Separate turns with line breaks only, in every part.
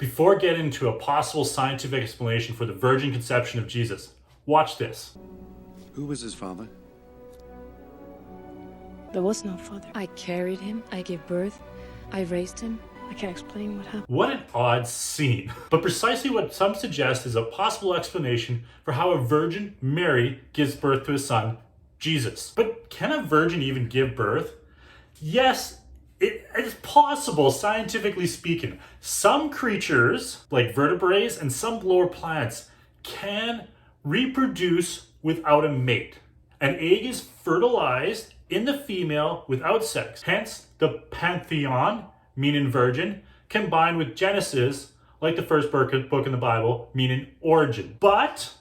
before getting into a possible scientific explanation for the virgin conception of Jesus. Watch this.
Who was his father?
There was no father.
I carried him, I gave birth, I raised him.
I can't explain what happened.
What an odd scene. But precisely what some suggest is a possible explanation for how a virgin, Mary, gives birth to a son, Jesus. But can a virgin even give birth? Yes, it is possible, scientifically speaking. Some creatures, like vertebrates and some lower plants, can reproduce without a mate. An egg is fertilized in the female without sex. Hence, the pantheon, meaning virgin, combined with Genesis, like the first book in the Bible, meaning origin. But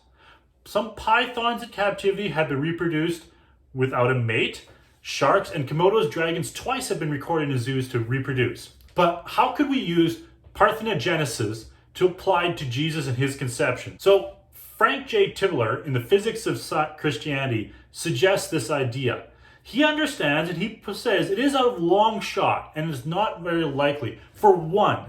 some pythons in captivity have been reproduced without a mate. Sharks and Komodo's dragons twice have been recorded in zoos to reproduce. But how could we use Parthenogenesis to apply to Jesus and his conception? So Frank J. Tipler, in the Physics of Christianity, suggests this idea. He understands and he says it is a long shot and is not very likely. For one,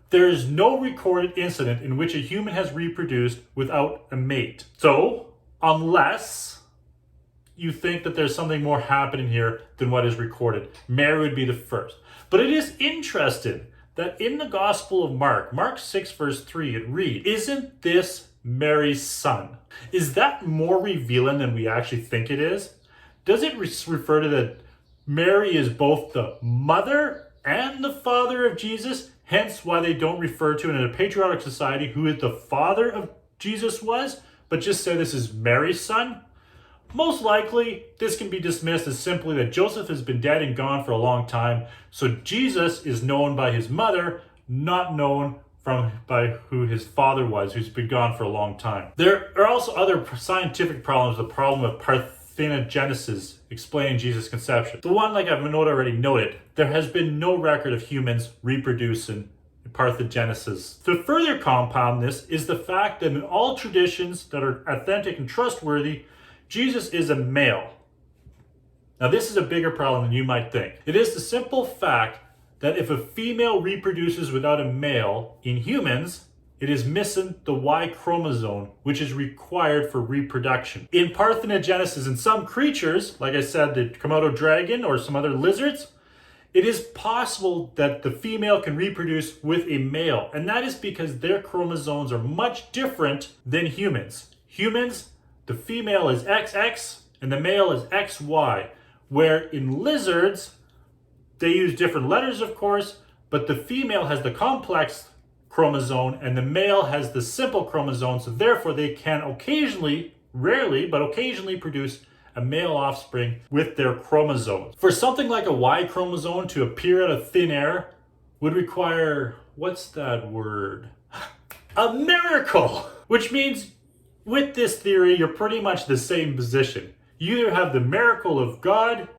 there is no recorded incident in which a human has reproduced without a mate. So, unless you think that there's something more happening here than what is recorded, Mary would be the first. But it is interesting that in the Gospel of Mark 6 verse 3, it reads, "Isn't this Mary's son?" Is that more revealing than we actually think it is? Does it refer to that Mary is both the mother and the father of Jesus? Hence why they don't refer to in a patriotic society who the father of Jesus was, but just say this is Mary's son? Most likely, this can be dismissed as simply that Joseph has been dead and gone for a long time, so Jesus is known by his mother, not known by who his father was, who's been gone for a long time. There are also other scientific problems, the problem of Parthenogenesis explaining Jesus' conception. The one, like I've already noted, there has been no record of humans reproducing Parthenogenesis. To further compound this is the fact that in all traditions that are authentic and trustworthy, Jesus is a male. Now this is a bigger problem than you might think. It is the simple fact that if a female reproduces without a male in humans, it is missing the Y chromosome, which is required for reproduction. In parthenogenesis, in some creatures, like I said, the Komodo dragon or some other lizards, it is possible that the female can reproduce with a male, and that is because their chromosomes are much different than humans. Humans, the female is XX and the male is XY, where in lizards, they use different letters, of course, but the female has the complex chromosome and the male has the simple chromosome, so therefore they can occasionally, rarely, but occasionally produce a male offspring with their chromosomes. For something like a Y chromosome to appear out of thin air would require, what's that word? A miracle! Which means with this theory, you're pretty much the same position. You either have the miracle of God